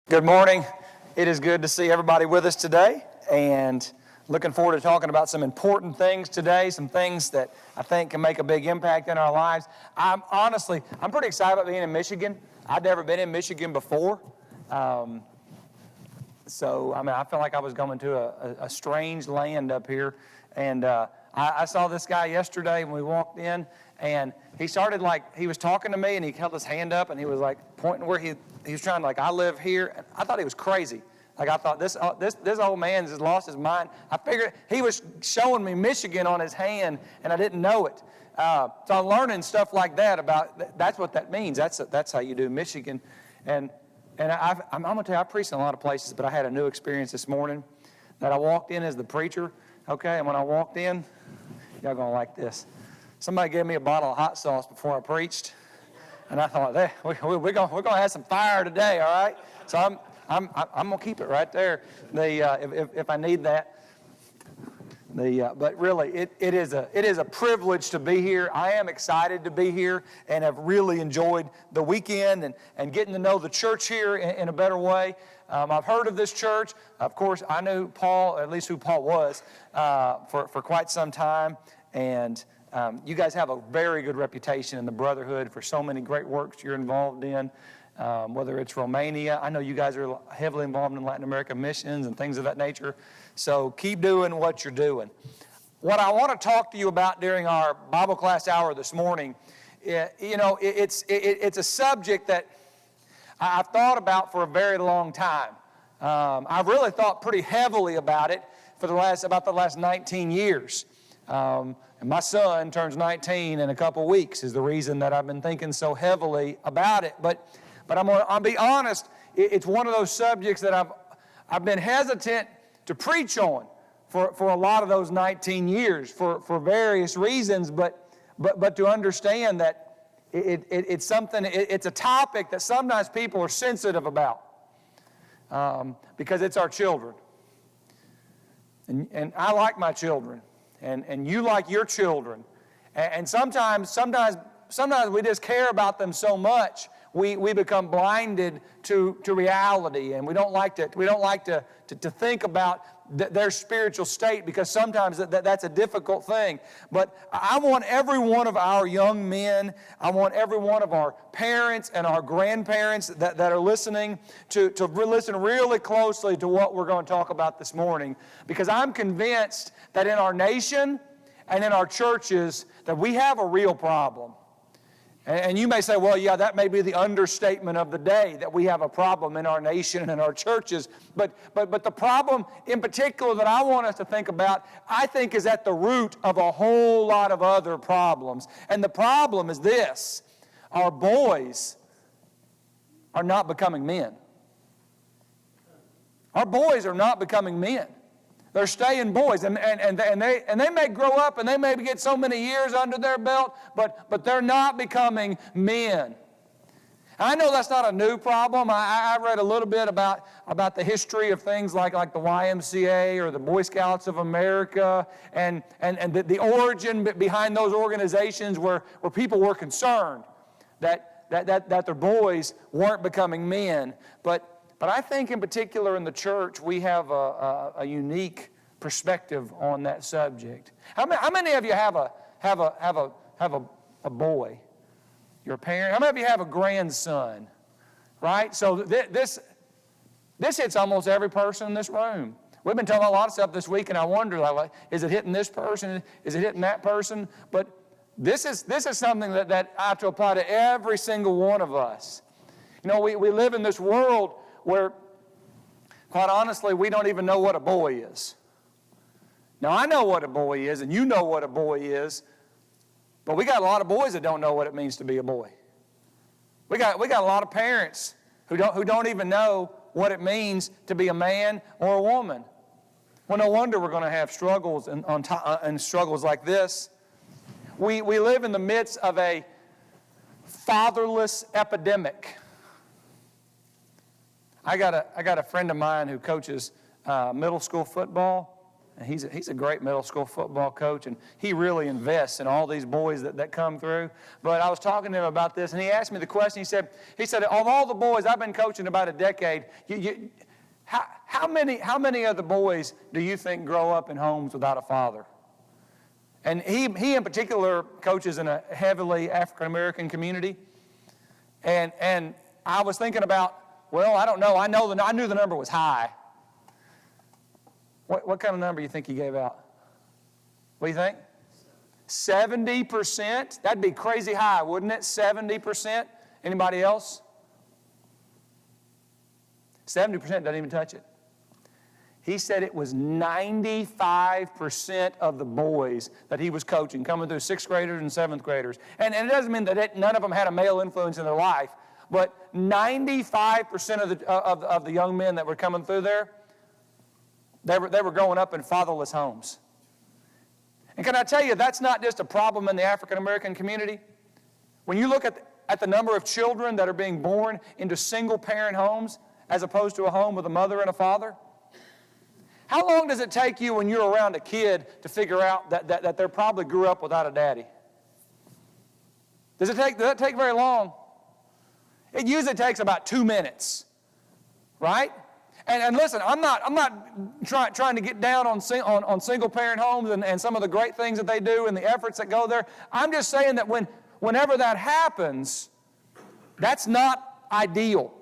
Good morning. It is good to see everybody with us today, and looking forward to talking about some important things today, some things that I think can make a big impact in our lives. I'm pretty excited about being in Michigan. I'd never been in Michigan before. I feel like I was going to a strange land up here. And I saw this guy yesterday when we walked in, and he started he was talking to me, and he held his hand up, and he was pointing where he was trying I live here. And I thought he was crazy. I thought this old man has lost his mind. I figured he was showing me Michigan on his hand, and I didn't know it. So I'm learning stuff like that that's what that means. That's how you do Michigan. And I'm going to tell you, I preached in a lot of places, but I had a new experience this morning that I walked in as the preacher, okay? And when I walked in, y'all going to like this. Somebody gave me a bottle of hot sauce before I preached, and I thought, we're going to have some fire today, all right? So I'm going to keep it right there if I need that. But really, it is a privilege to be here. I am excited to be here and have really enjoyed the weekend and getting to know the church here in a better way. I've heard of this church. Of course, I knew Paul, at least who Paul was, for quite some time. And you guys have a very good reputation in the brotherhood for so many great works you're involved in. Whether it's Romania, I know you guys are heavily involved in Latin America missions and things of that nature. So keep doing what you're doing. What I want to talk to you about during our Bible class hour this morning, it's a subject that I've thought about for a very long time. I've really thought pretty heavily about it for the last 19 years. And my son turns 19 in a couple weeks is the reason that I've been thinking so heavily about it. But I'll be honest, it's one of those subjects that I've been hesitant to preach on for a lot of those 19 years for various reasons, but to understand that it's a topic that sometimes people are sensitive about because it's our children. And I like my children, and you like your children. And sometimes we just care about them so much we become blinded to reality, and we don't like to think about their spiritual state, because sometimes that's a difficult thing. But I want every one of our young men, I want every one of our parents and our grandparents that are listening to listen really closely to what we're going to talk about this morning, because I'm convinced that in our nation and in our churches that we have a real problem. And you may say, well, yeah, that may be the understatement of the day, that we have a problem in our nation and in our churches. But the problem in particular that I want us to think about, I think, is at the root of a whole lot of other problems. And the problem is this: our boys are not becoming men. Our boys are not becoming men. They're staying boys, and they may grow up and they may get so many years under their belt, but they're not becoming men. I know that's not a new problem. I read a little bit about the history of things like the YMCA or the Boy Scouts of America, and the origin behind those organizations where people were concerned that their boys weren't becoming men. But I think in particular in the church we have a unique perspective on that subject. How many of you have a boy? You're a parent. How many of you have a grandson? Right? So this hits almost every person in this room. We've been talking about a lot of stuff this week, and I wonder, is it hitting this person? Is it hitting that person? But this is something that I have to apply to every single one of us. You know, we live in this world where, quite honestly, we don't even know what a boy is. Now, I know what a boy is, and you know what a boy is, but we got a lot of boys that don't know what it means to be a boy. We got a lot of parents who don't even know what it means to be a man or a woman. Well, no wonder we're going to have struggles and struggles like this. We live in the midst of a fatherless epidemic. I got a friend of mine who coaches middle school football, And he's a great middle school football coach, and he really invests in all these boys that come through. But I was talking to him about this, and he asked me the question. He said, of all the boys, I've been coaching about a decade, how many of the boys do you think grow up in homes without a father? And he in particular coaches in a heavily African-American community. And I was thinking about, well, I don't know. I knew the number was high. What kind of number do you think he gave out? What do you think? 70%? That'd be crazy high, wouldn't it? 70%? Anybody else? 70% doesn't even touch it. He said it was 95% of the boys that he was coaching, coming through 6th graders and 7th graders. And it doesn't mean that none of them had a male influence in their life, but 95% of the young men that were coming through there, they were growing up in fatherless homes. And can I tell you, that's not just a problem in the African-American community. When you look at the number of children that are being born into single-parent homes as opposed to a home with a mother and a father, how long does it take you when you're around a kid to figure out that they probably grew up without a daddy? Does that take very long? It usually takes about 2 minutes, right? And listen, I'm not trying to get down on single-parent homes and some of the great things that they do and the efforts that go there. I'm just saying that whenever that happens, that's not ideal.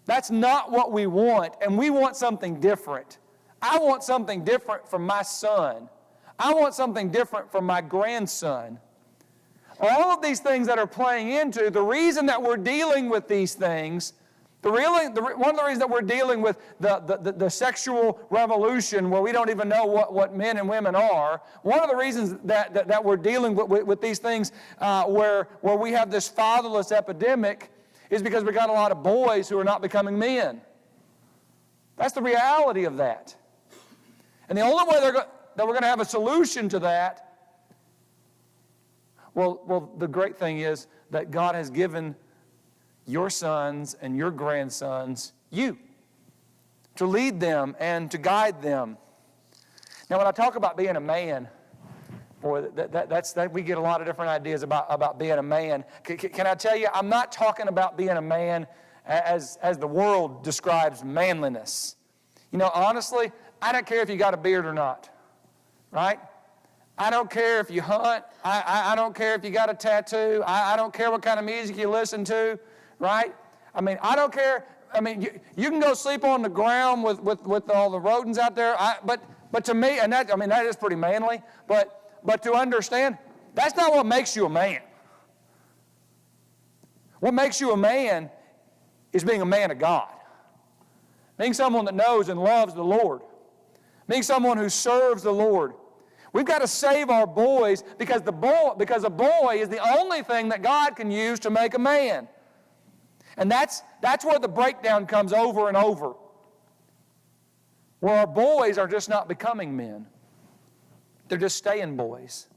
That's not what we want, and we want something different. I want something different from my son. I want something different from my grandson. All of these things that are playing into, the reason that we're dealing with these things, one of the reasons that we're dealing with the sexual revolution where we don't even know what men and women are, one of the reasons that we're dealing with these things where we have this fatherless epidemic is because we got a lot of boys who are not becoming men. That's the reality of that. And the only way that we're going to have a solution to that, well, the great thing is that God has given your sons and your grandsons you to lead them and to guide them. Now, when I talk about being a man, boy, we get a lot of different ideas about being a man. Can I tell you, I'm not talking about being a man as the world describes manliness. You know, honestly, I don't care if you got a beard or not, right? I don't care if you hunt. I don't care if you got a tattoo. I don't care what kind of music you listen to, right? I mean, I don't care. I mean, you can go sleep on the ground with all the rodents out there. But to me, and that is pretty manly. But to understand, that's not what makes you a man. What makes you a man is being a man of God. Being someone that knows and loves the Lord. Being someone who serves the Lord. We've got to save our boys because a boy is the only thing that God can use to make a man. And that's where the breakdown comes over and over. Where our boys are just not becoming men. They're just staying boys.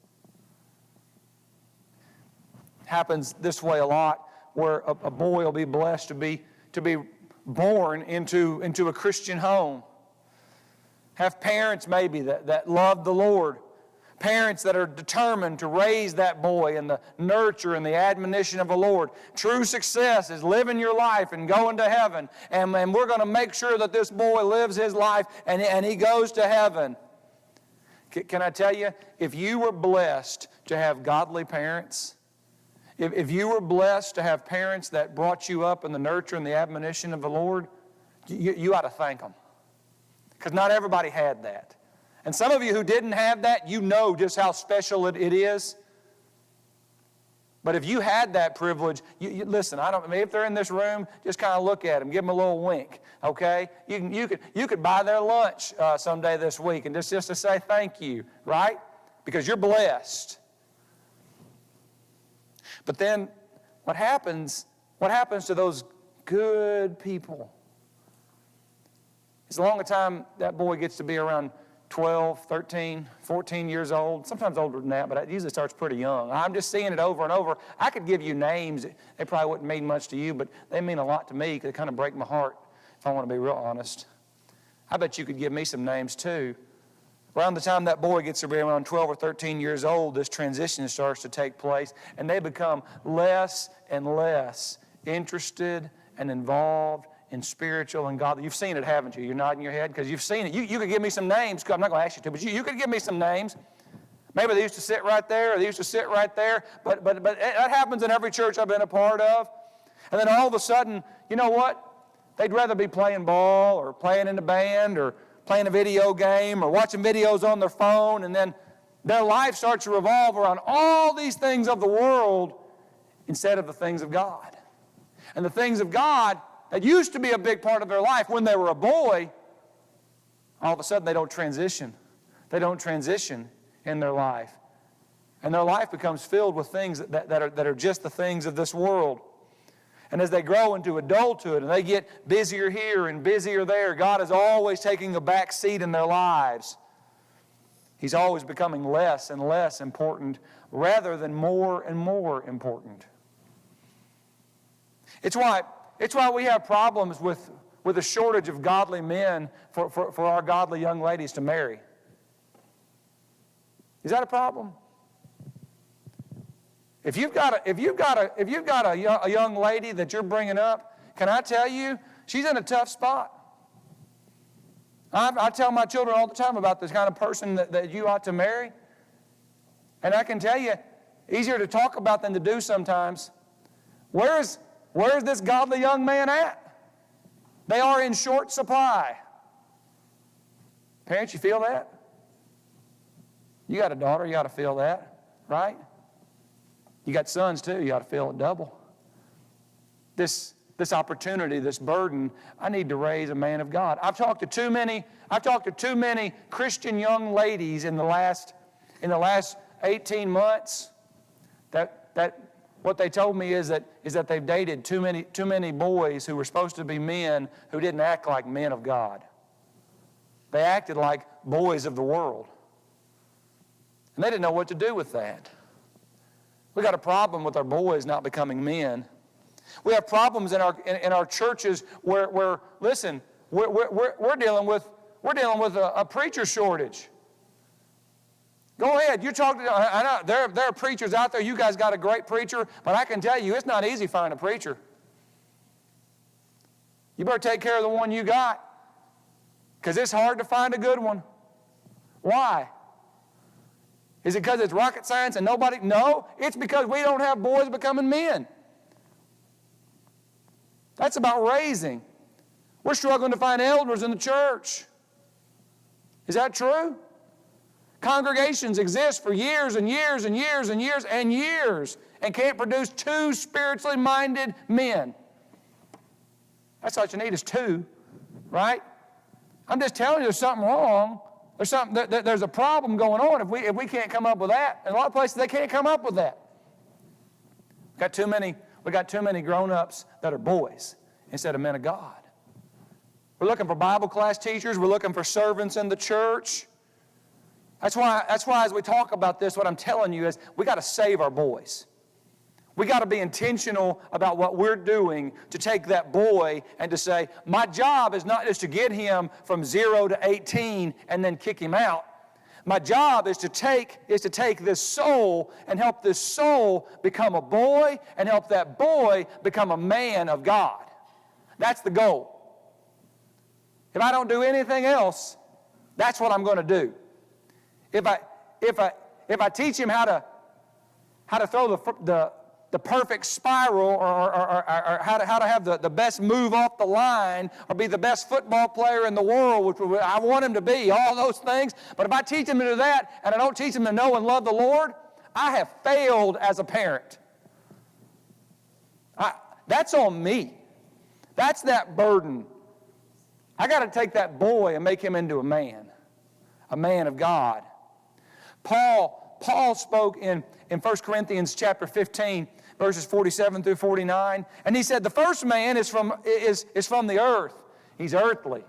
It happens this way a lot, where a boy will be blessed to be born into a Christian home. Have parents maybe that love the Lord. Parents that are determined to raise that boy in the nurture and the admonition of the Lord. True success is living your life and going to heaven. And we're going to make sure that this boy lives his life and he goes to heaven. Can I tell you, if you were blessed to have godly parents, if you were blessed to have parents that brought you up in the nurture and the admonition of the Lord, you ought to thank them. Because not everybody had that. And some of you who didn't have that, you know just how special it is. But if you had that privilege, listen, if they're in this room, just kind of look at them, give them a little wink, okay? You could buy their lunch someday this week and just to say thank you, right? Because you're blessed. But then what happens to those good people? As long as time that boy gets to be around 12, 13, 14 years old, sometimes older than that, but it usually starts pretty young. I'm just seeing it over and over. I could give you names. They probably wouldn't mean much to you, but they mean a lot to me because they kind of break my heart, if I want to be real honest. I bet you could give me some names too Around the time that boy gets to be around 12 or 13 years old, this transition starts to take place, and they become less and less interested and involved in spiritual and godly. You've seen it, haven't you? You're nodding your head because you've seen it. You could give me some names. I'm not going to ask you to, but you could give me some names. Maybe they used to sit right there, or they used to sit right there, but that happens in every church I've been a part of. And then all of a sudden, you know what? They'd rather be playing ball or playing in the band or playing a video game or watching videos on their phone, and then their life starts to revolve around all these things of the world instead of the things of God. And the things of God that used to be a big part of their life when they were a boy, all of a sudden they don't transition. They don't transition in their life. And their life becomes filled with things that are just the things of this world. And as they grow into adulthood and they get busier here and busier there, God is always taking a back seat in their lives. He's always becoming less and less important rather than more and more important. It's why we have problems with a shortage of godly men for our godly young ladies to marry. Is that a problem? If you've got a young lady that you're bringing up, can I tell you, she's in a tough spot. I tell my children all the time about this kind of person that you ought to marry. And I can tell you, easier to talk about than to do sometimes. Where's this godly young man at? They are in short supply. Parents, you feel that? You got a daughter, you ought to feel that, right? You got sons too, you ought to feel it double. This opportunity, this burden, I need to raise a man of God. I've talked to too many Christian young ladies in the last 18 months that what they told me is that they've dated too many boys who were supposed to be men who didn't act like men of God. They acted like boys of the world. And they didn't know what to do with that. We got a problem with our boys not becoming men. We have problems in our churches where listen, we're dealing with a preacher shortage. Go ahead, you talk to. I know there are preachers out there. You guys got a great preacher, but I can tell you it's not easy finding a preacher. You better take care of the one you got, because it's hard to find a good one. Why? Is it because it's rocket science and nobody? No, it's because we don't have boys becoming men. That's about raising. We're struggling to find elders in the church. Is that true? Congregations exist for years and years and years and years and years and can't produce two spiritually minded men. That's all you need is two, right? I'm just telling you there's something wrong. There's a problem going on if we can't come up with that. In a lot of places they can't come up with that. We got too many grown-ups that are boys instead of men of God. We're looking for Bible class teachers. We're looking for servants in the church. That's why as we talk about this, what I'm telling you is we got to save our boys. We got to be intentional about what we're doing to take that boy and to say, my job is not just to get him from 0 to 18 and then kick him out. My job is to take this soul and help this soul become a boy and help that boy become a man of God. That's the goal. If I don't do anything else, that's what I'm going to do. If I teach him how to throw the perfect spiral or how to have the best move off the line or be the best football player in the world, which I want him to be, all those things. But if I teach him to do that and I don't teach him to know and love the Lord, I have failed as a parent. That's on me. That's that burden. I got to take that boy and make him into a man of God. Paul spoke in 1 Corinthians chapter 15, verses 47 through 49, and he said the first man is from the earth. He's earthly.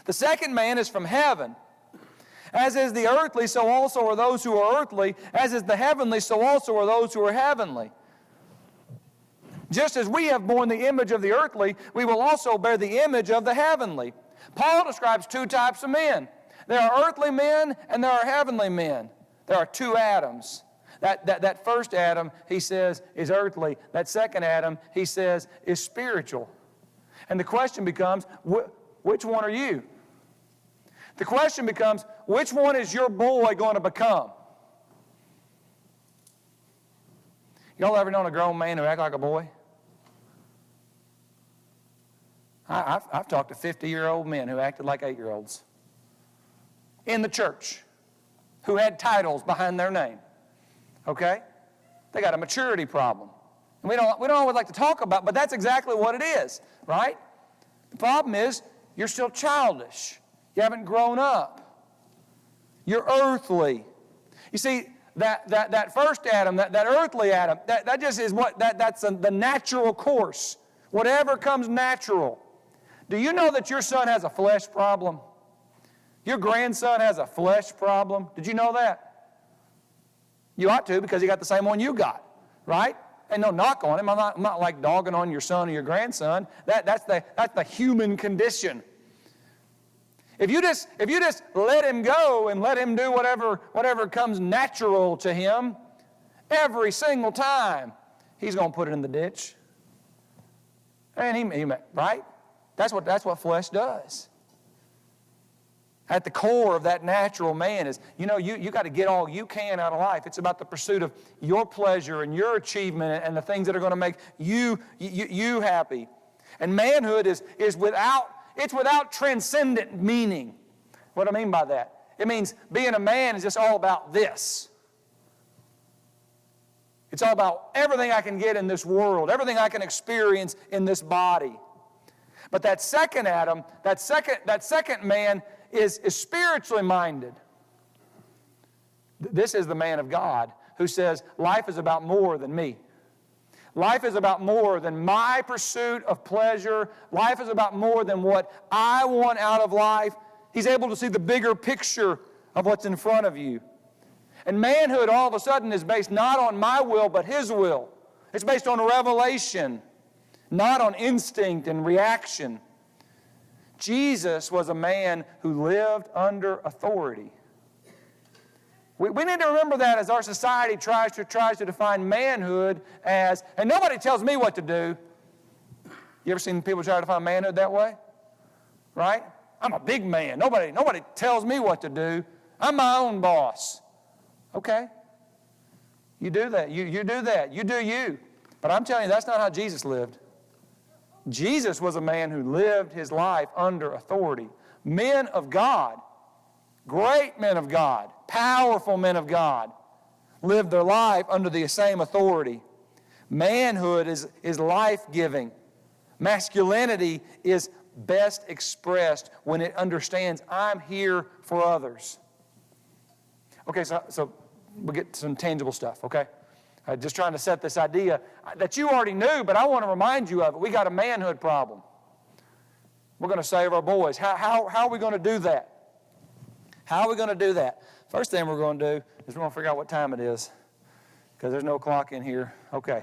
The second man is from heaven. As is the earthly, so also are those who are earthly. As is the heavenly, so also are those who are heavenly. Just as we have borne the image of the earthly, we will also bear the image of the heavenly. Paul describes two types of men. There are earthly men and there are heavenly men. There are two Adams. That first Adam, he says, is earthly. That second Adam, he says, is spiritual. And the question becomes, which one are you? The question becomes, which one is your boy going to become? Y'all ever known a grown man who act like a boy? I've talked to 50-year-old men who acted like 8-year-olds in the church, who had titles behind their name. Okay? They got a maturity problem. And we don't always like to talk about, but that's exactly what it is, right? The problem is you're still childish. You haven't grown up. You're earthly. You see, that first Adam, that earthly Adam, that just is that's the natural course. Whatever comes natural. Do you know that your son has a flesh problem? Your grandson has a flesh problem. Did you know that? You ought to, because he got the same one you got, right? And no knock on him. I'm not like dogging on your son or your grandson. That's the human condition. If you just let him go and let him do whatever comes natural to him, every single time, he's going to put it in the ditch. And he right? That's what flesh does. At the core of that natural man is, you got to get all you can out of life. It's about the pursuit of your pleasure and your achievement and the things that are going to make you happy. And manhood is without transcendent meaning. What do I mean by that? It means being a man is just all about this. It's all about everything I can get in this world, everything I can experience in this body. But that second Adam, that second man is spiritually minded. This is the man of God who says, life is about more than me. Life is about more than my pursuit of pleasure. Life is about more than what I want out of life. He's able to see the bigger picture of what's in front of you. And manhood all of a sudden is based not on my will, but His will. It's based on revelation, not on instinct and reaction. Jesus was a man who lived under authority. We need to remember that as our society tries to define manhood as, and nobody tells me what to do. You ever seen people try to define manhood that way? Right? I'm a big man. Nobody tells me what to do. I'm my own boss. Okay. You do that. You do that. You do you. But I'm telling you, that's not how Jesus lived. Jesus was a man who lived his life under authority. Men of God, great men of God, powerful men of God, lived their life under the same authority. Manhood is life-giving. Masculinity is best expressed when it understands I'm here for others. Okay, so we'll get to some tangible stuff, okay? Just trying to set this idea that you already knew, but I want to remind you of it. We got a manhood problem. We're going to save our boys. How are we going to do that? How are we going to do that? First thing we're going to do is we're going to figure out what time it is, because there's no clock in here. Okay,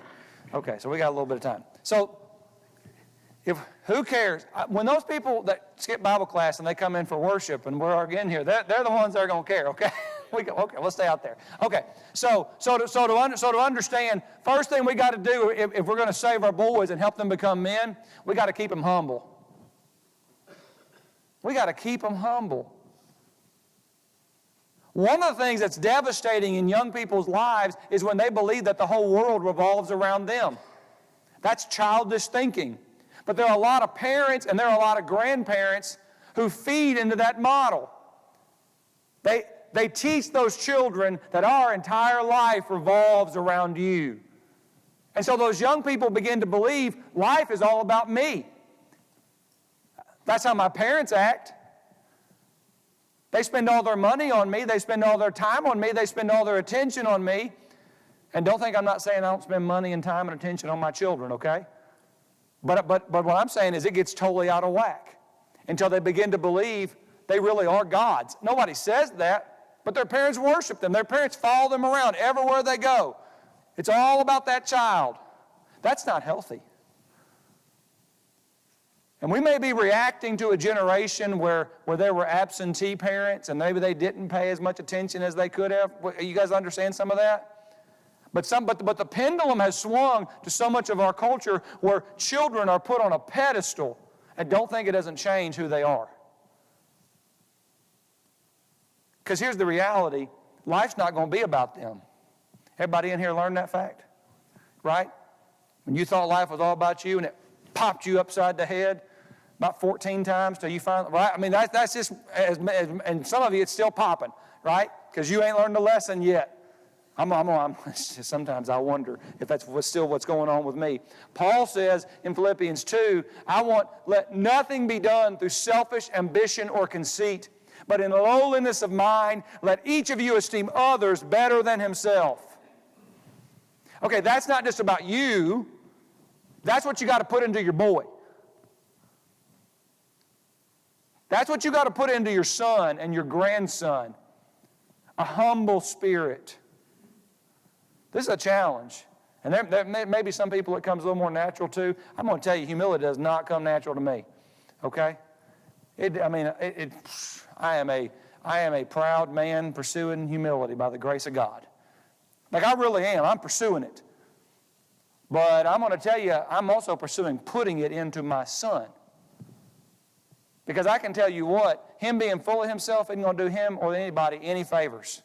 so we got a little bit of time. So, who cares? When those people that skip Bible class and they come in for worship and we're in here, they're the ones that are going to care, okay? Okay, let's stay out there. Okay, so to understand, first thing we got to do if we're going to save our boys and help them become men, we got to keep them humble. We got to keep them humble. One of the things that's devastating in young people's lives is when they believe that the whole world revolves around them. That's childish thinking. But there are a lot of parents and there are a lot of grandparents who feed into that model. They teach those children that our entire life revolves around you. And so those young people begin to believe life is all about me. That's how my parents act. They spend all their money on me. They spend all their time on me. They spend all their attention on me. And don't think I'm not saying I don't spend money and time and attention on my children, okay? But what I'm saying is it gets totally out of whack until they begin to believe they really are gods. Nobody says that. But their parents worship them. Their parents follow them around everywhere they go. It's all about that child. That's not healthy. And we may be reacting to a generation where there were absentee parents and maybe they didn't pay as much attention as they could have. You guys understand some of that? But the pendulum has swung to so much of our culture where children are put on a pedestal and don't think it doesn't change who they are. Because here's the reality. Life's not going to be about them. Everybody in here learned that fact? Right? When you thought life was all about you and it popped you upside the head about 14 times till you finally, right? I mean, that's just, and some of you it's still popping, right? Because you ain't learned the lesson yet. Sometimes I wonder if that's still what's going on with me. Paul says in Philippians 2, let nothing be done through selfish ambition or conceit, but in lowliness of mind, let each of you esteem others better than himself. Okay, that's not just about you. That's what you got to put into your boy. That's what you got to put into your son and your grandson. A humble spirit. This is a challenge. And there may be some people it comes a little more natural to. I'm going to tell you, humility does not come natural to me. Okay? I am a proud man pursuing humility by the grace of God. Like I really am. I'm pursuing it. But I'm going to tell you, I'm also pursuing putting it into my son. Because I can tell you what, him being full of himself isn't going to do him or anybody any favors.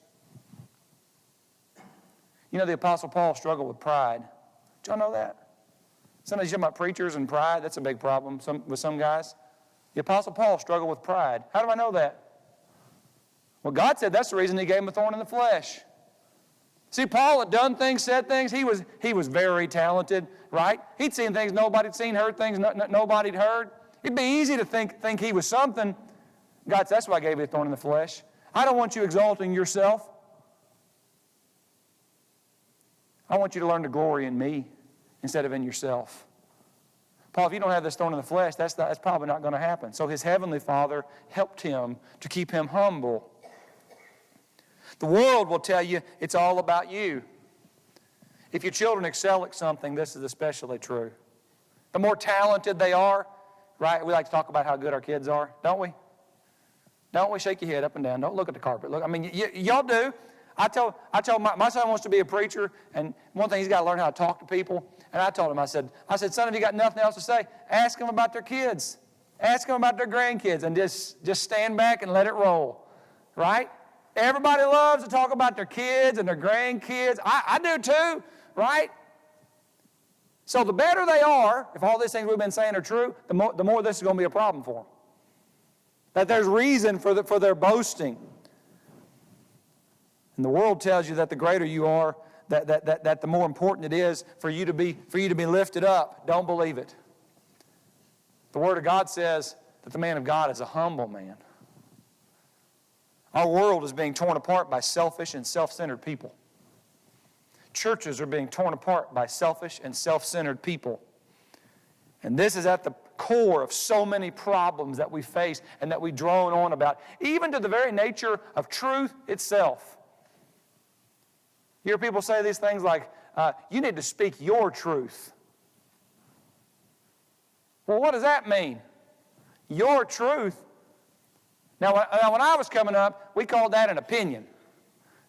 You know, the Apostle Paul struggled with pride. Did y'all know that? Sometimes you talk about preachers and pride. That's a big problem with some guys. The Apostle Paul struggled with pride. How do I know that? Well, God said that's the reason he gave him a thorn in the flesh. See, Paul had done things, said things. He was very talented, right? He'd seen things nobody'd seen, heard things nobody'd heard. It'd be easy to think he was something. God said, that's why I gave you a thorn in the flesh. I don't want you exalting yourself. I want you to learn to glory in me instead of in yourself. Paul, if you don't have this thorn in the flesh, that's probably not going to happen. So his heavenly Father helped him to keep him humble. The world will tell you it's all about you. If your children excel at something, this is especially true. The more talented they are, right? We like to talk about how good our kids are, don't we? Don't we? Shake your head up and down. Don't look at the carpet. Look, I mean, y'all do. I told my son wants to be a preacher, and one thing he's got to learn how to talk to people. And I told him, I said, son, if you got nothing else to say, ask them about their kids. Ask them about their grandkids, and just stand back and let it roll, right? Everybody loves to talk about their kids and their grandkids. I do too, right? So the better they are, if all these things we've been saying are true, the more this is going to be a problem for them. That there's reason for their boasting. And the world tells you that the greater you are, that the more important it is for you to be lifted up. Don't believe it. The Word of God says that the man of God is a humble man. Our world is being torn apart by selfish and self-centered people. Churches are being torn apart by selfish and self-centered people. And this is at the core of so many problems that we face and that we drone on about, even to the very nature of truth itself. You hear people say these things like, you need to speak your truth. Well, what does that mean? Your truth. Now, when I was coming up, we called that an opinion,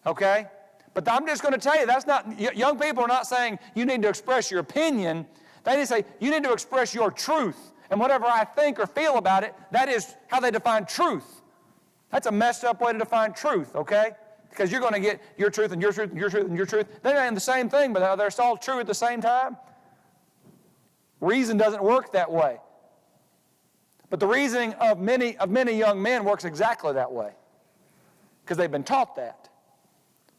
okay? But I'm just going to tell you, that's not, young people are not saying you need to express your opinion. They need to say, you need to express your truth. And whatever I think or feel about it, that is how they define truth. That's a messed up way to define truth, okay? Because you're going to get your truth and your truth and your truth and your truth. They're not the same thing, but they're all true at the same time. Reason doesn't work that way. But the reasoning of many young men works exactly that way. Because they've been taught that.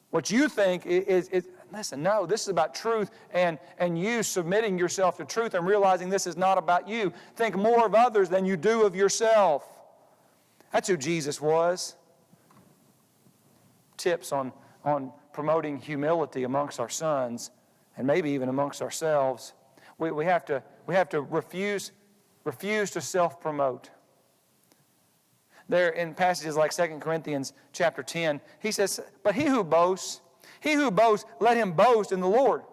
What you think is listen, no, this is about truth and you submitting yourself to truth and realizing this is not about you. Think more of others than you do of yourself. That's who Jesus was. Tips on promoting humility amongst our sons and maybe even amongst ourselves. We have to refuse to self-promote. There in passages like 2 Corinthians chapter 10, he says, but he who boasts, let him boast in the Lord.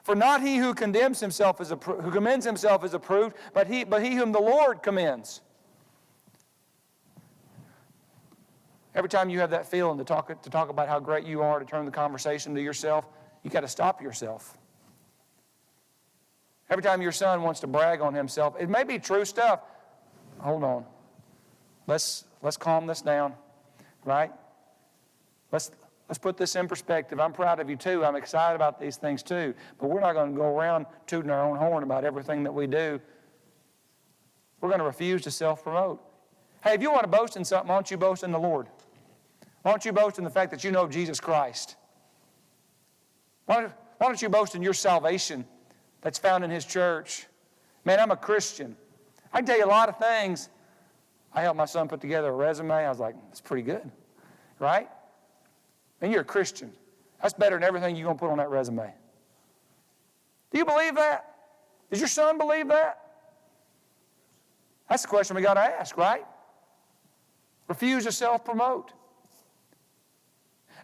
For not he who condemns himself is who commends himself is approved, but he whom the Lord commends. Every time you have that feeling to talk about how great you are, to turn the conversation to yourself, you got to stop yourself. Every time your son wants to brag on himself, it may be true stuff. Hold on. Let's calm this down, right? Let's put this in perspective. I'm proud of you too. I'm excited about these things too. But we're not going to go around tooting our own horn about everything that we do. We're going to refuse to self-promote. Hey, if you want to boast in something, why don't you boast in the Lord? Why don't you boast in the fact that you know Jesus Christ? Why don't you boast in your salvation that's found in His church? Man, I'm a Christian. I can tell you a lot of things. I helped my son put together a resume. I was like, that's pretty good, right? And you're a Christian. That's better than everything you're going to put on that resume. Do you believe that? Does your son believe that? That's the question we got to ask, right? Refuse to self-promote.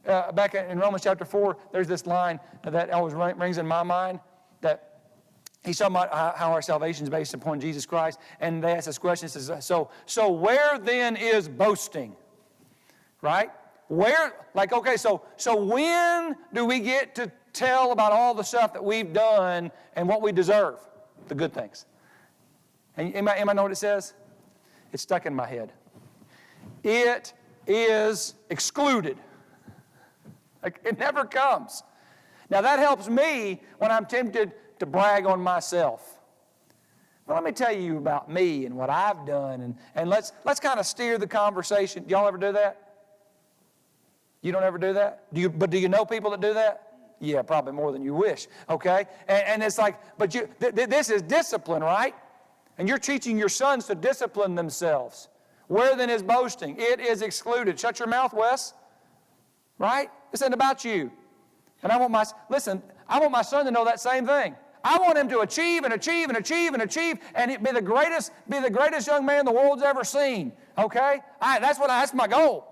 Back in Romans chapter 4, there's this line that always rings in my mind, that he's talking about how our salvation is based upon Jesus Christ. And they ask this question, it says, so where then is boasting? Right? Where, like, okay, so when do we get to tell about all the stuff that we've done and what we deserve? The good things. And anybody know what it says? It's stuck in my head. It is excluded. Like, it never comes. Now that helps me when I'm tempted to brag on myself. But let me tell you about me and what I've done, and let's kind of steer the conversation. Y'all ever do that? You don't ever do that? Do you know people that do that? Yeah, probably more than you wish. Okay? And it's like, but this is discipline, right? And you're teaching your sons to discipline themselves. Where then is boasting? It is excluded. Shut your mouth, Wes. Right? This isn't about you. And I want my son to know that same thing. I want him to achieve and achieve and achieve and achieve and be the greatest young man the world's ever seen. Okay? That's my goal.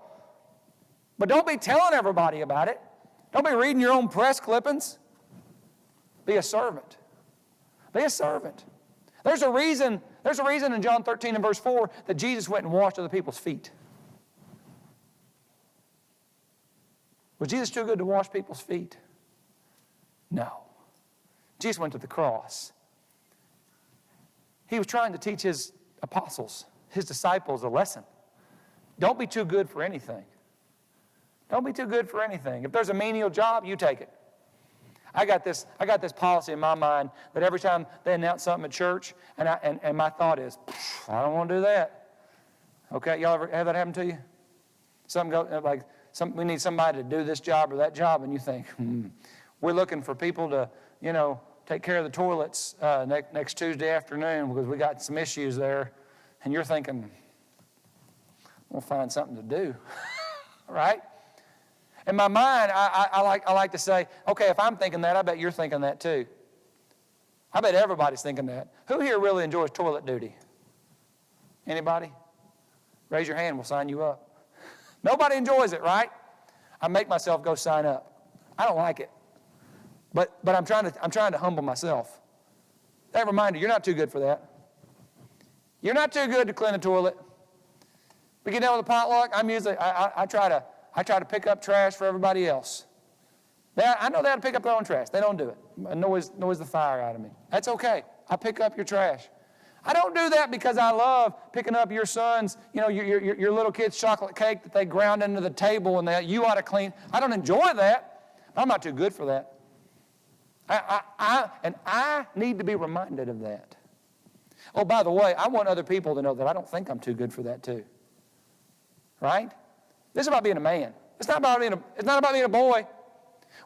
But don't be telling everybody about it. Don't be reading your own press clippings. Be a servant. Be a servant. There's a reason in John 13 and verse 4 that Jesus went and washed other people's feet. Was Jesus too good to wash people's feet? No. Jesus went to the cross. He was trying to teach His apostles, His disciples, a lesson. Don't be too good for anything. Don't be too good for anything. If there's a menial job, you take it. I got this policy in my mind that every time they announce something at church, and my thought is, I don't want to do that. Okay, y'all ever have that happen to you? We need somebody to do this job or that job, and you think, we're looking for people to, take care of the toilets next Tuesday afternoon because we got some issues there, and you're thinking, we'll find something to do, right? In my mind, I like to say, okay, if I'm thinking that, I bet you're thinking that too. I bet everybody's thinking that. Who here really enjoys toilet duty? Anybody? Raise your hand, we'll sign you up. Nobody enjoys it, right? I make myself go sign up. I don't like it. But I'm trying to humble myself. That reminder, you're not too good for that. You're not too good to clean a toilet. We get down with a potluck, I try to pick up trash for everybody else. I know they have to pick up their own trash. They don't do it. It annoys the fire out of me. That's okay. I pick up your trash. I don't do that because I love picking up your son's, your little kid's chocolate cake that they ground into the table and that you ought to clean. I don't enjoy that. I'm not too good for that. I need to be reminded of that. Oh, by the way, I want other people to know that I don't think I'm too good for that too. Right? This is about being a man. It's not about being a boy.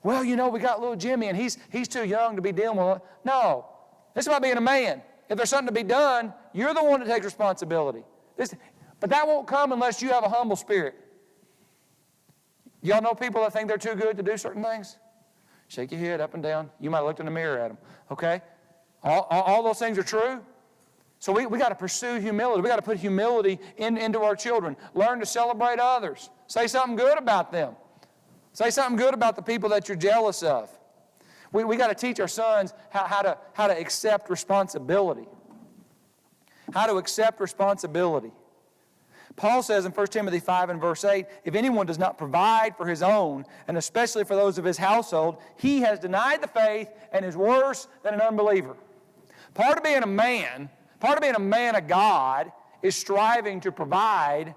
Well, we got little Jimmy and he's too young to be dealing with it. No. It's about being a man. If there's something to be done, you're the one that takes responsibility. But that won't come unless you have a humble spirit. Y'all know people that think they're too good to do certain things? Shake your head up and down. You might have looked in the mirror at them. Okay? All those things are true. So we got to pursue humility. We got to put humility into our children. Learn to celebrate others. Say something good about them. Say something good about the people that you're jealous of. We got to teach our sons how to accept responsibility. How to accept responsibility. Paul says in 1 Timothy 5 and verse 8, if anyone does not provide for his own, and especially for those of his household, he has denied the faith and is worse than an unbeliever. Part of being a man of God, is striving to provide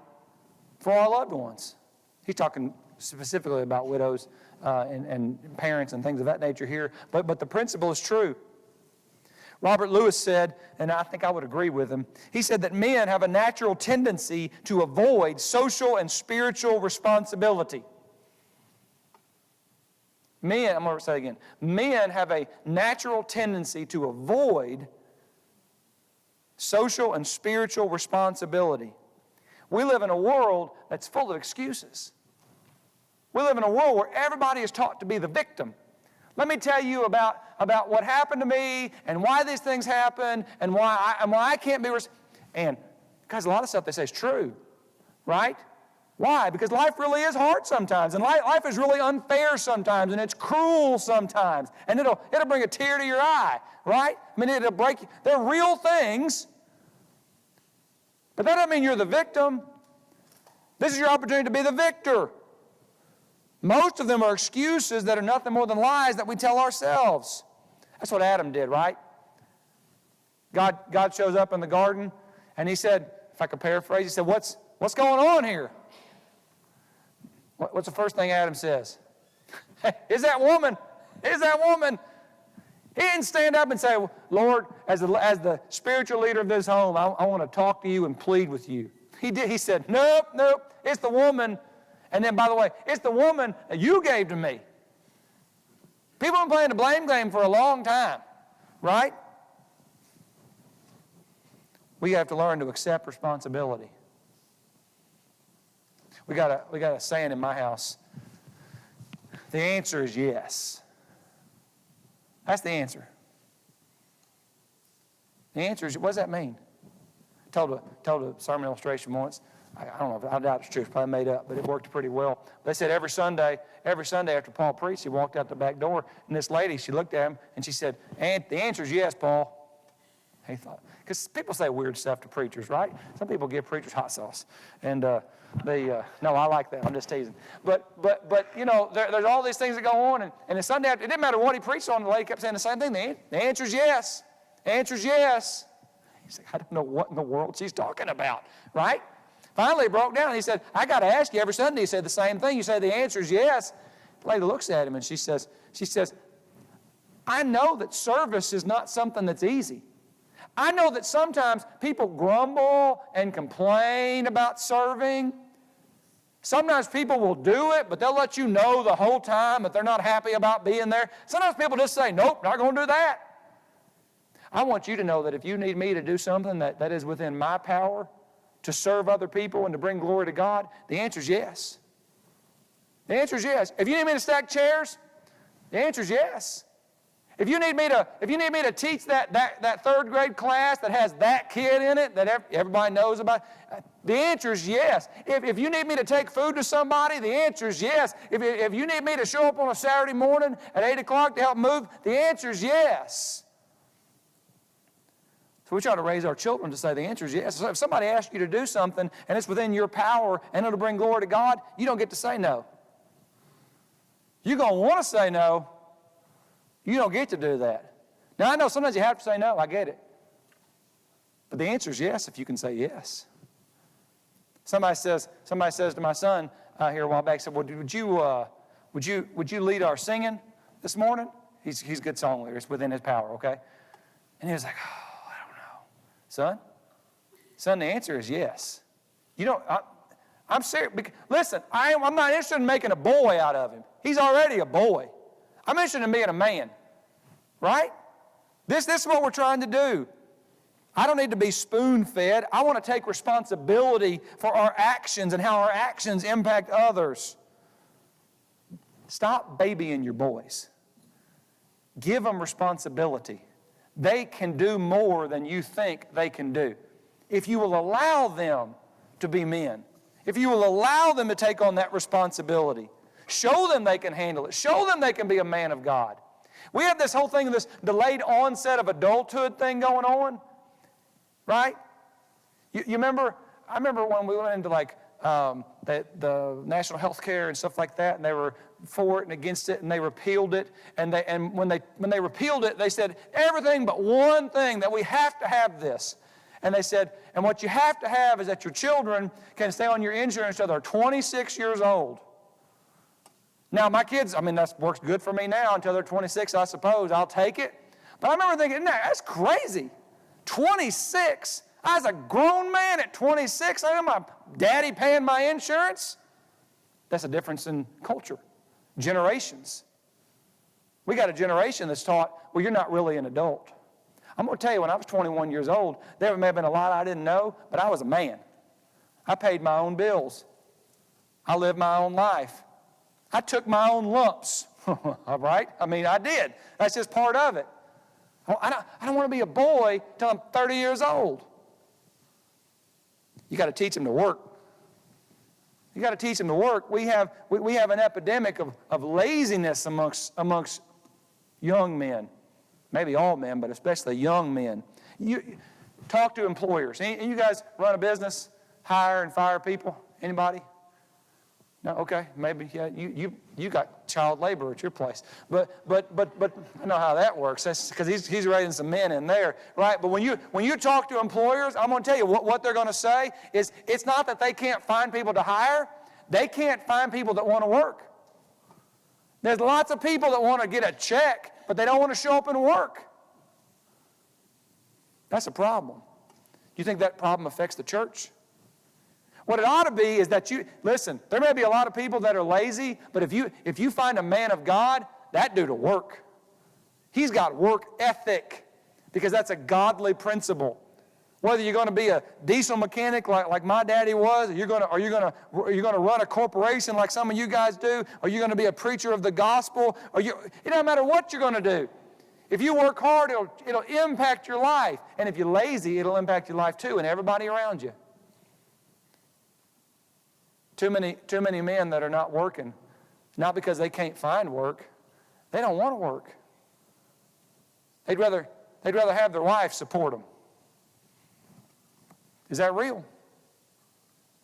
for our loved ones. He's talking specifically about widows and parents and things of that nature here, but the principle is true. Robert Lewis said, and I think I would agree with him, he said that men have a natural tendency to avoid social and spiritual responsibility. I'm going to say it again. Men have a natural tendency to avoid social and spiritual responsibility. We live in a world that's full of excuses. We live in a world where everybody is taught to be the victim. Let me tell you about what happened to me and why these things happen and why I can't be and guys, a lot of stuff they say is true, right? Why? Because life really is hard sometimes, and life is really unfair sometimes, and it's cruel sometimes, and it'll bring a tear to your eye, right? I mean, it'll break you. They're real things, but that doesn't mean you're the victim. This is your opportunity to be the victor. Most of them are excuses that are nothing more than lies that we tell ourselves. That's what Adam did, right? God shows up in the garden, and he said, if I could paraphrase, he said, what's going on here? What's the first thing Adam says? Is that woman? Is that woman? He didn't stand up and say, Lord, as the spiritual leader of this home, I want to talk to you and plead with you. He said, nope, it's the woman. And then, by the way, it's the woman that you gave to me. People have been playing the blame game for a long time, right? We have to learn to accept responsibility. We got a saying in my house. The answer is yes. That's the answer. The answer is, what does that mean? I told a sermon illustration once. I don't know, I doubt it's true, it's probably made up, but it worked pretty well. They said every Sunday after Paul preached, he walked out the back door, and this lady, she looked at him, and she said, and the answer is yes, Paul. He thought, because people say weird stuff to preachers, right? Some people give preachers hot sauce, and no, I like that, I'm just teasing. But you know, there's all these things that go on, and the Sunday after, it didn't matter what he preached on, the lady kept saying the same thing, the answer is yes, the answer is yes. He's like, I don't know what in the world she's talking about, right? Finally, he broke down. He said, I got to ask you, every Sunday you say the same thing. You say the answer is yes. The lady looks at him and she says, I know that service is not something that's easy. I know that sometimes people grumble and complain about serving. Sometimes people will do it, but they'll let you know the whole time that they're not happy about being there. Sometimes people just say, nope, not going to do that. I want you to know that if you need me to do something that is within my power, to serve other people and to bring glory to God, the answer is yes. The answer is yes. If you need me to stack chairs, the answer is yes. If you need me to teach that third grade class that has that kid in it that everybody knows about, the answer is yes. If you need me to take food to somebody, the answer is yes. If you need me to show up on a Saturday morning at 8 o'clock to help move, the answer is yes. So we try to raise our children to say the answer is yes. So if somebody asks you to do something and it's within your power and it'll bring glory to God, you don't get to say no. You're going to want to say no. You don't get to do that. Now, I know sometimes you have to say no. I get it. But the answer is yes if you can say yes. Somebody says to my son here a while back, said, well, would you lead our singing this morning? He's a good song leader. It's within his power, okay? And he was like, Son, the answer is yes. I'm serious. Listen, I'm not interested in making a boy out of him. He's already a boy. I'm interested in being a man, right? This is what we're trying to do. I don't need to be spoon-fed. I want to take responsibility for our actions and how our actions impact others. Stop babying your boys. Give them responsibility. They can do more than you think they can do. If you will allow them to be men, if you will allow them to take on that responsibility, show them they can handle it, show them they can be a man of God. We have this whole thing of this delayed onset of adulthood thing going on, right? You remember, I remember when we went into like the national health care and stuff like that, and they were for it and against it, and they repealed it. And when they repealed it, they said everything but one thing, that we have to have this. And they said, and what you have to have is that your children can stay on your insurance until they're 26 years old. Now, my kids, I mean, that works good for me now until they're 26, I suppose. I'll take it. But I remember thinking, no, that's crazy. 26? I was a grown man at 26. I had my daddy paying my insurance. That's a difference in culture, generations. We got a generation that's taught, well, you're not really an adult. I'm going to tell you, when I was 21 years old, there may have been a lot I didn't know, but I was a man. I paid my own bills. I lived my own life. I took my own lumps, all right? I mean, I did. That's just part of it. I don't want to be a boy till I'm 30 years old. You got to teach them to work. You got to teach them to work. We have an epidemic of laziness amongst young men. Maybe all men, but especially young men. You talk to employers. And you guys run a business, hire and fire people? Anybody? No, okay, maybe, yeah, you got child labor at your place. But I know how that works. That's because he's raising some men in there, right? But when you talk to employers, I'm going to tell you what they're going to say is it's not that they can't find people to hire. They can't find people that want to work. There's lots of people that want to get a check, but they don't want to show up and work. That's a problem. Do you think that problem affects the church? What it ought to be is that listen, there may be a lot of people that are lazy, but if you find a man of God, that dude will work. He's got work ethic, because that's a godly principle. Whether you're going to be a diesel mechanic like my daddy was, or you're going to run a corporation like some of you guys do, or you're going to be a preacher of the gospel, it doesn't matter what you're going to do. If you work hard, it'll impact your life. And if you're lazy, it'll impact your life too, and everybody around you. Too many men that are not working, not because they can't find work, they don't want to work. They'd rather have their wife support them. Is that real?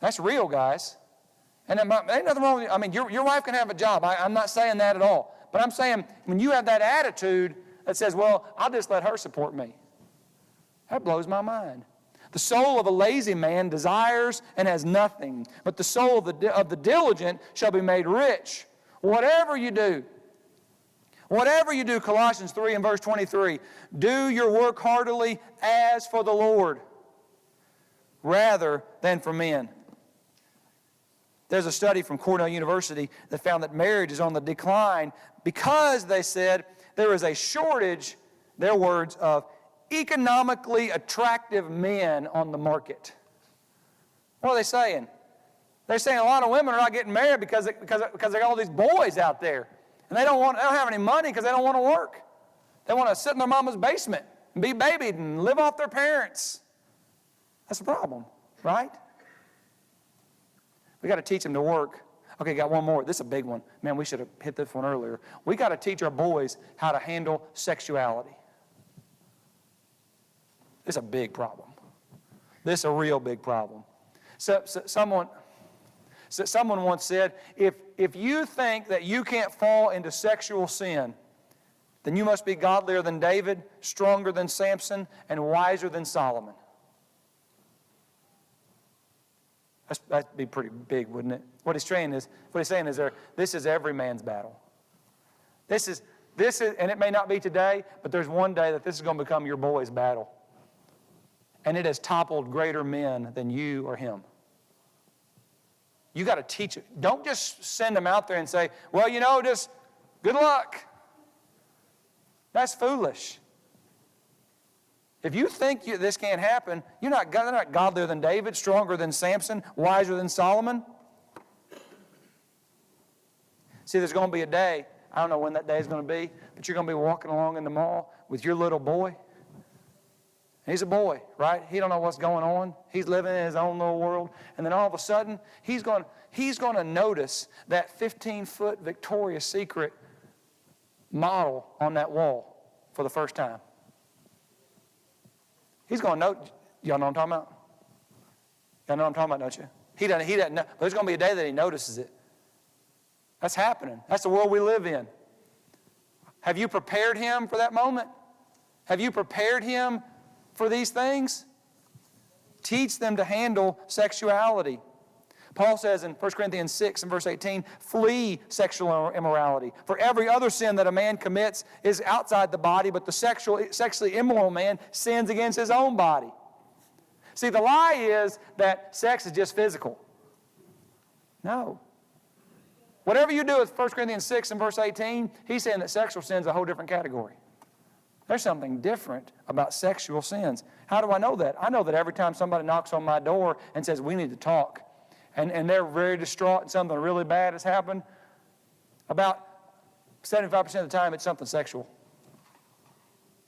That's real, guys. And ain't nothing wrong with you. I mean, your wife can have a job. I'm not saying that at all. But I'm saying when you have that attitude that says, well, I'll just let her support me, that blows my mind. The soul of a lazy man desires and has nothing, but the soul of the diligent shall be made rich. Whatever you do, Colossians 3 and verse 23, do your work heartily as for the Lord, rather than for men. There's a study from Cornell University that found that marriage is on the decline because, they said, there is a shortage, their words, of economically attractive men on the market. What are they saying? They're saying a lot of women are not getting married because they got all these boys out there, and they don't have any money because they don't want to work. They want to sit in their mama's basement and be babied and live off their parents. That's a problem, right? We got to teach them to work. Okay, got one more. This is a big one. Man, we should have hit this one earlier. We got to teach our boys how to handle sexuality. This is a big problem. This is a real big problem. So someone once said, if you think that you can't fall into sexual sin, then you must be godlier than David, stronger than Samson, and wiser than Solomon. That'd be pretty big, wouldn't it? What he's saying is this is every man's battle. This is, and it may not be today, but there's one day that this is going to become your boy's battle. And it has toppled greater men than you or him. You got to teach it. Don't just send them out there and say, well, just good luck. That's foolish. If you think this can't happen, they're not godlier than David, stronger than Samson, wiser than Solomon. See, there's going to be a day, I don't know when that day is going to be, but you're going to be walking along in the mall with your little boy. He's a boy, right? He don't know what's going on. He's living in his own little world. And then all of a sudden, he's going to notice that 15-foot Victoria's Secret model on that wall for the first time. He's going to know. Y'all know what I'm talking about? Y'all know what I'm talking about, don't you? He doesn't know. But there's going to be a day that he notices it. That's happening. That's the world we live in. Have you prepared him for that moment? Have you prepared him for these things? Teach them to handle sexuality. Paul says in 1 Corinthians 6 and verse 18, flee sexual immorality. For every other sin that a man commits is outside the body, but the sexually immoral man sins against his own body. See, the lie is that sex is just physical. No. Whatever you do with 1 Corinthians 6 and verse 18, he's saying that sexual sin is a whole different category. There's something different about sexual sins. How do I know that? I know that every time somebody knocks on my door and says, we need to talk, and they're very distraught and something really bad has happened, about 75% of the time it's something sexual.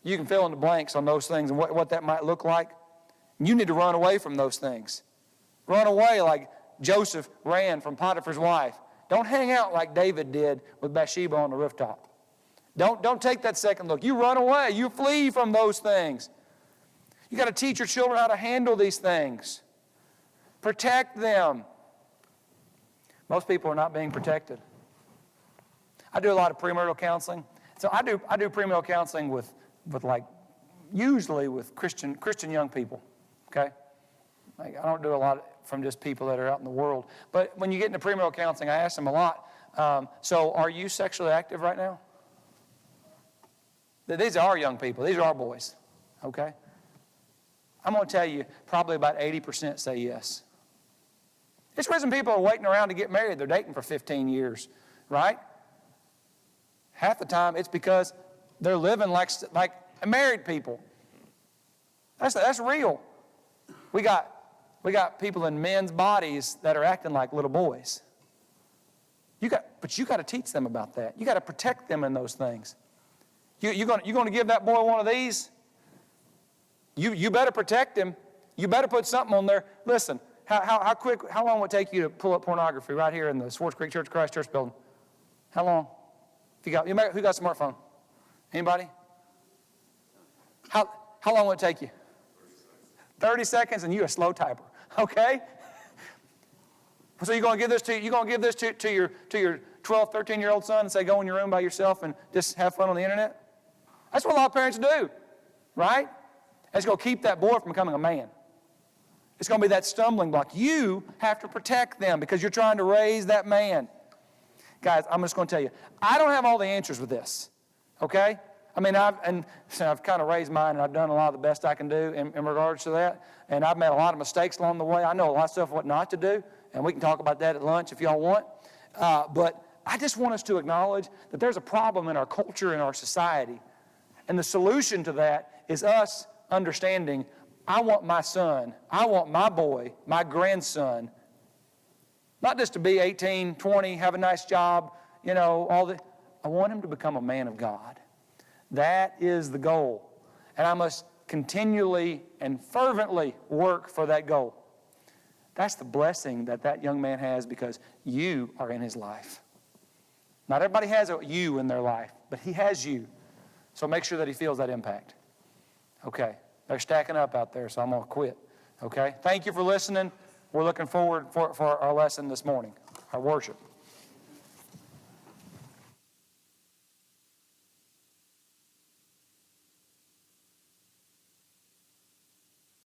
You can fill in the blanks on those things and what that might look like. You need to run away from those things. Run away like Joseph ran from Potiphar's wife. Don't hang out like David did with Bathsheba on the rooftop. Don't take that second look. You run away. You flee from those things. You got to teach your children how to handle these things. Protect them. Most people are not being protected. I do a lot of premarital counseling. So I do premarital counseling with usually with Christian young people. Okay? I don't do a lot from just people that are out in the world. But when you get into premarital counseling, I ask them a lot, so are you sexually active right now? These are our young people. These are our boys. Okay? I'm going to tell you, probably about 80% say yes. It's the reason people are waiting around to get married. They're dating for 15 years, right? Half the time it's because they're living like married people. That's real. We got people in men's bodies that are acting like little boys. But you got to teach them about that. You got to protect them in those things. You're going to give that boy one of these? You better protect him. You better put something on there. Listen, how long would it take you to pull up pornography right here in the Swartz Creek Church of Christ Church building? How long? Who got a smartphone? Anybody? How long would it take you? 30 seconds, and you're a slow typer. Okay? So you're going to give this to your 12, 13-year-old son and say, go in your room by yourself and just have fun on the internet? That's what a lot of parents do, right? It's going to keep that boy from becoming a man. It's going to be that stumbling block. You have to protect them because you're trying to raise that man. Guys, I'm just going to tell you, I don't have all the answers with this, okay? I mean, I've kind of raised mine, and I've done a lot of the best I can do in regards to that, and I've made a lot of mistakes along the way. I know a lot of stuff what not to do, and we can talk about that at lunch if y'all want. But I just want us to acknowledge that there's a problem in our culture and our society, and the solution to that is us understanding, I want my son, I want my boy, my grandson, not just to be 18, 20, have a nice job, I want him to become a man of God. That is the goal. And I must continually and fervently work for that goal. That's the blessing that young man has because you are in his life. Not everybody has a you in their life, but he has you. So make sure that he feels that impact. Okay. They're stacking up out there, so I'm going to quit. Okay? Thank you for listening. We're looking forward for our lesson this morning, our worship.